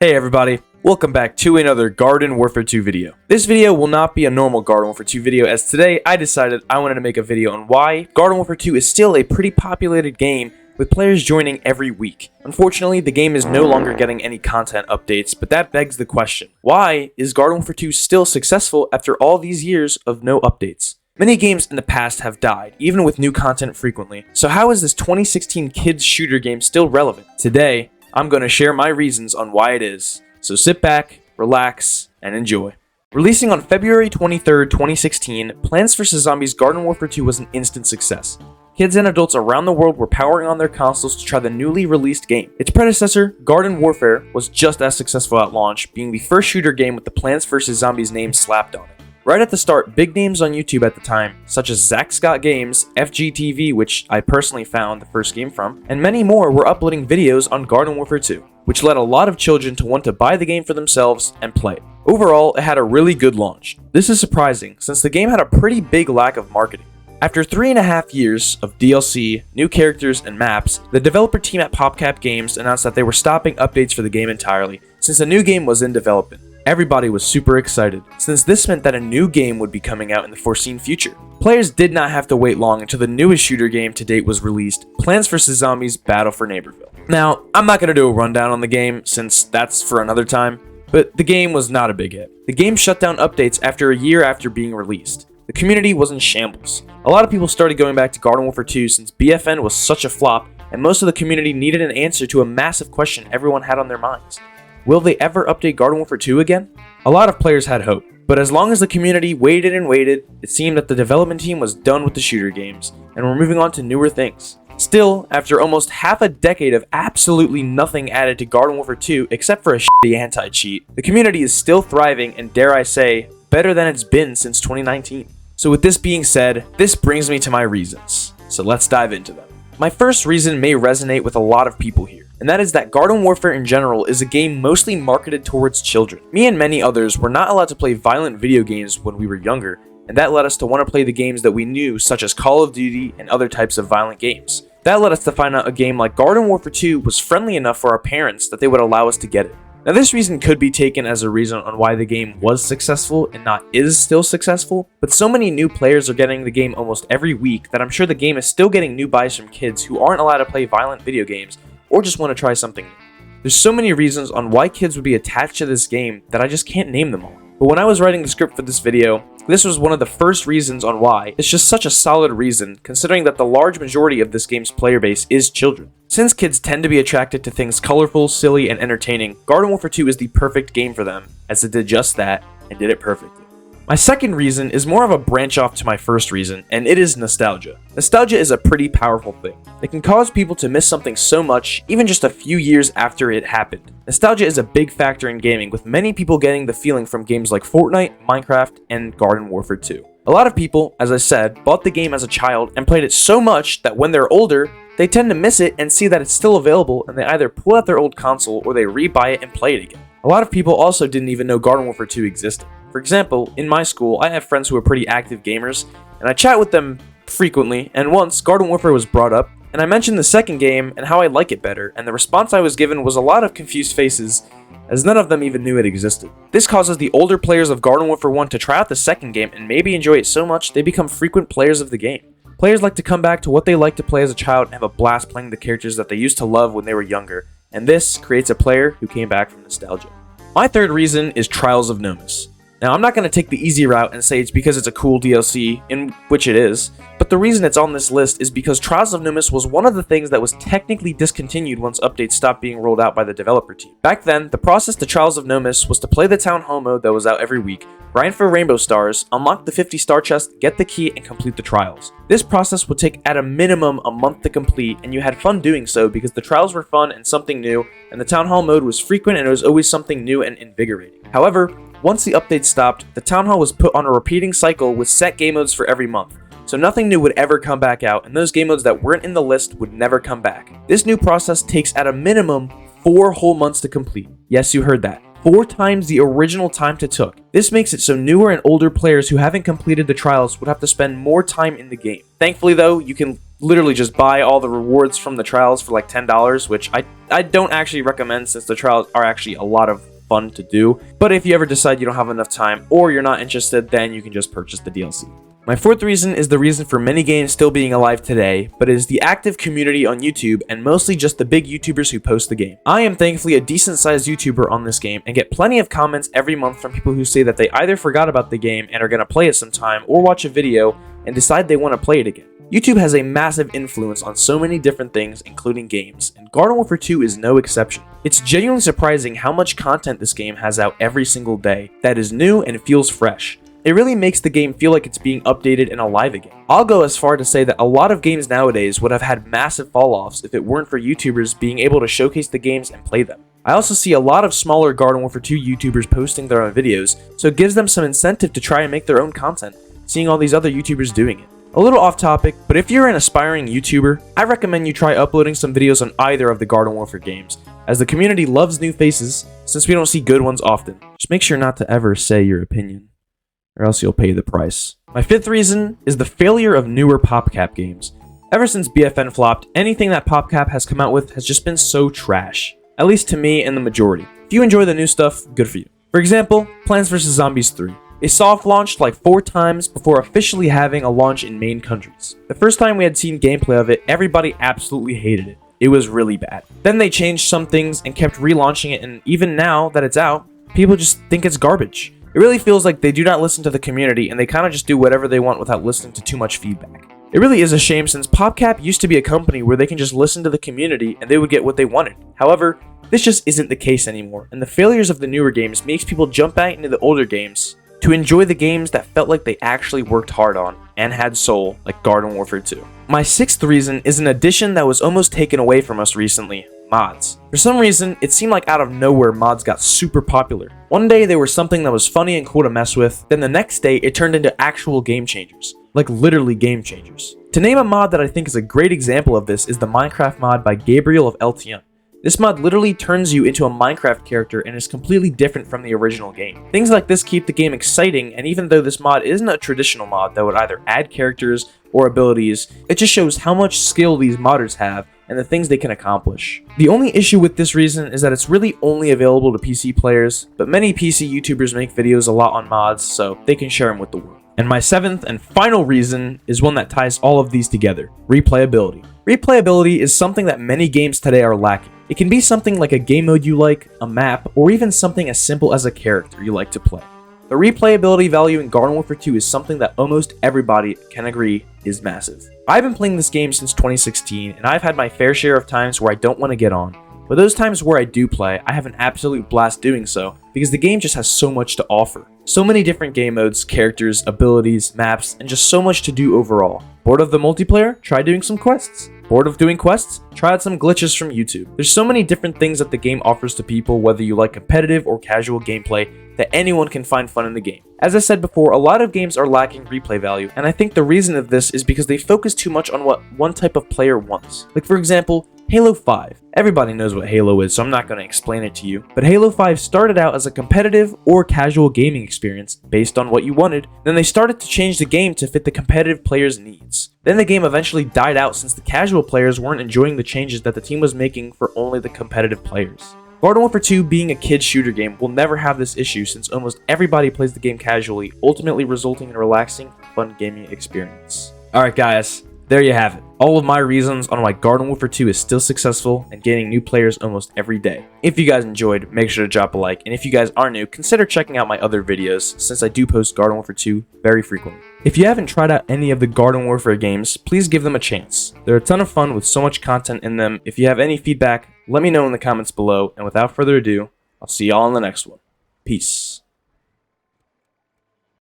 Hey everybody, welcome back to another Garden Warfare 2 video. This video will not be a normal Garden Warfare 2 video, as today I decided I wanted to make a video on why Garden Warfare 2 is still a pretty populated game with players joining every week. Unfortunately, the game is no longer getting any content updates, but that begs the question, why is Garden Warfare 2 still successful after all these years of no updates? Many games in the past have died, even with new content frequently, so how is this 2016 kids shooter game still relevant? Today, I'm going to share my reasons on why it is, so sit back, relax, and enjoy. Releasing on February 23rd, 2016, Plants vs. Zombies Garden Warfare 2 was an instant success. Kids and adults around the world were powering on their consoles to try the newly released game. Its predecessor, Garden Warfare, was just as successful at launch, being the first shooter game with the Plants vs. Zombies name slapped on it. Right at the start, big names on YouTube at the time, such as PopCap Games, FGTV, which I personally found the first game from, and many more were uploading videos on Garden Warfare 2, which led a lot of children to want to buy the game for themselves and play it. Overall, it had a really good launch. This is surprising, since the game had a pretty big lack of marketing. After 3.5 years of DLC, new characters, and maps, the developer team at PopCap Games announced that they were stopping updates for the game entirely, since a new game was in development. Everybody was super excited, since this meant that a new game would be coming out in the foreseen future. Players did not have to wait long until the newest shooter game to date was released, Plants vs. Zombies Battle for Neighborville. Now, I'm not going to do a rundown on the game, since that's for another time, but the game was not a big hit. The game shut down updates after a year after being released. The community was in shambles. A lot of people started going back to Garden Warfare 2 since BFN was such a flop, and most of the community needed an answer to a massive question everyone had on their minds. Will they ever update Garden Warfare 2 again? A lot of players had hope, but as long as the community waited and waited, it seemed that the development team was done with the shooter games, and were moving on to newer things. Still, after almost half a decade of absolutely nothing added to Garden Warfare 2 except for a shitty anti-cheat, the community is still thriving and, dare I say, better than it's been since 2019. So with this being said, this brings me to my reasons. So let's dive into them. My first reason may resonate with a lot of people here, and that is that Garden Warfare in general is a game mostly marketed towards children. Me and many others were not allowed to play violent video games when we were younger, and that led us to want to play the games that we knew, such as Call of Duty and other types of violent games. That led us to find out a game like Garden Warfare 2 was friendly enough for our parents that they would allow us to get it. Now this reason could be taken as a reason on why the game was successful and not is still successful, but so many new players are getting the game almost every week that I'm sure the game is still getting new buys from kids who aren't allowed to play violent video games or just want to try something new. There's so many reasons on why kids would be attached to this game that I just can't name them all. But when I was writing the script for this video, this was one of the first reasons on why. It's just such a solid reason, considering that the large majority of this game's player base is children. Since kids tend to be attracted to things colorful, silly, and entertaining, Garden Warfare 2 is the perfect game for them, as it did just that, and did it perfectly. My second reason is more of a branch off to my first reason, and it is nostalgia. Nostalgia is a pretty powerful thing. It can cause people to miss something so much, even just a few years after it happened. Nostalgia is a big factor in gaming, with many people getting the feeling from games like Fortnite, Minecraft, and Garden Warfare 2. A lot of people, as I said, bought the game as a child and played it so much that when they're older, they tend to miss it and see that it's still available, and they either pull out their old console or they rebuy it and play it again. A lot of people also didn't even know Garden Warfare 2 existed. For example, in my school, I have friends who are pretty active gamers, and I chat with them frequently, and once Garden Warfare was brought up, and I mentioned the second game and how I like it better, and the response I was given was a lot of confused faces, as none of them even knew it existed. This causes the older players of Garden Warfare 1 to try out the second game and maybe enjoy it so much they become frequent players of the game. Players like to come back to what they liked to play as a child and have a blast playing the characters that they used to love when they were younger, and this creates a player who came back from nostalgia. My third reason is Trials of Nomis. Now, I'm not going to take the easy route and say it's because it's a cool DLC, in which it is, but the reason it's on this list is because Trials of Nomis was one of the things that was technically discontinued once updates stopped being rolled out by the developer team. Back then, the process to Trials of Nomis was to play the Town Hall mode that was out every week, grind for rainbow stars, unlock the 50 star chest, get the key, and complete the trials. This process would take at a minimum a month to complete, and you had fun doing so because the trials were fun and something new, and the Town Hall mode was frequent and it was always something new and invigorating. However, once the update stopped, the Town Hall was put on a repeating cycle with set game modes for every month, so nothing new would ever come back out, and those game modes that weren't in the list would never come back. This new process takes at a minimum 4 whole months to complete. Yes, you heard that. 4 times the original time it took. This makes it so newer and older players who haven't completed the trials would have to spend more time in the game. Thankfully though, you can literally just buy all the rewards from the trials for like $10, which I don't actually recommend since the trials are actually a lot of fun to do. But if you ever decide you don't have enough time or you're not interested, then you can just purchase the DLC. My 4th reason is the reason for many games still being alive today, but it is the active community on YouTube and mostly just the big YouTubers who post the game. I am thankfully a decent sized YouTuber on this game and get plenty of comments every month from people who say that they either forgot about the game and are going to play it sometime or watch a video and decide they want to play it again. YouTube has a massive influence on so many different things, including games, and Garden Warfare 2 is no exception. It's genuinely surprising how much content this game has out every single day that is new and feels fresh. It really makes the game feel like it's being updated and alive again. I'll go as far to say that a lot of games nowadays would have had massive fall-offs if it weren't for YouTubers being able to showcase the games and play them. I also see a lot of smaller Garden Warfare 2 YouTubers posting their own videos, so it gives them some incentive to try and make their own content, seeing all these other YouTubers doing it. A little off topic, but if you're an aspiring YouTuber, I recommend you try uploading some videos on either of the Garden Warfare games, as the community loves new faces, since we don't see good ones often. Just make sure not to ever say your opinion, or else you'll pay the price. My 5th reason is the failure of newer PopCap games. Ever since BFN flopped, anything that PopCap has come out with has just been so trash. At least to me and the majority. If you enjoy the new stuff, good for you. For example, Plants vs. Zombies 3. It soft launched like 4 times before officially having a launch in main countries. The first time we had seen gameplay of it, everybody absolutely hated it. It was really bad. Then they changed some things and kept relaunching it, and even now that it's out, people just think it's garbage. It really feels like they do not listen to the community and they kind of just do whatever they want without listening to too much feedback. It really is a shame since PopCap used to be a company where they can just listen to the community and they would get what they wanted. However, this just isn't the case anymore, and the failures of the newer games makes people jump back into the older games to enjoy the games that felt like they actually worked hard on and had soul, like Garden Warfare 2. My 6th reason is an addition that was almost taken away from us recently: mods. For some reason, it seemed like out of nowhere mods got super popular. One day they were something that was funny and cool to mess with, then the next day it turned into actual game changers. Like literally game changers. To name a mod that I think is a great example of this is the Minecraft mod by Gabriel of LTM. This mod literally turns you into a Minecraft character and is completely different from the original game. Things like this keep the game exciting, and even though this mod isn't a traditional mod that would either add characters or abilities, it just shows how much skill these modders have and the things they can accomplish. The only issue with this reason is that it's really only available to PC players, but many PC YouTubers make videos a lot on mods, so they can share them with the world. And my 7th and final reason is one that ties all of these together: replayability. Replayability is something that many games today are lacking. It can be something like a game mode you like, a map, or even something as simple as a character you like to play. The replayability value in Garden Warfare 2 is something that almost everybody can agree is massive. I've been playing this game since 2016, and I've had my fair share of times where I don't want to get on. But those times where I do play, I have an absolute blast doing so, because the game just has so much to offer. So many different game modes, characters, abilities, maps, and just so much to do overall. Bored of the multiplayer? Try doing some quests. Bored of doing quests? Try out some glitches from YouTube. There's so many different things that the game offers to people, whether you like competitive or casual gameplay, that anyone can find fun in the game. As I said before, a lot of games are lacking replay value, and I think the reason of this is because they focus too much on what one type of player wants. Like for example, Halo 5. Everybody knows what Halo is, so I'm not going to explain it to you. But Halo 5 started out as a competitive or casual gaming experience based on what you wanted. Then they started to change the game to fit the competitive players' needs. Then the game eventually died out since the casual players weren't enjoying the changes that the team was making for only the competitive players. Garden Warfare 2 being a kid shooter game will never have this issue since almost everybody plays the game casually, ultimately resulting in a relaxing, fun gaming experience. Alright guys, there you have it. All of my reasons on why Garden Warfare 2 is still successful and gaining new players almost every day. If you guys enjoyed, make sure to drop a like, and if you guys are new, consider checking out my other videos since I do post Garden Warfare 2 very frequently. If you haven't tried out any of the Garden Warfare games, please give them a chance. They're a ton of fun with so much content in them. If you have any feedback, let me know in the comments below, and without further ado, I'll see y'all in the next one. Peace.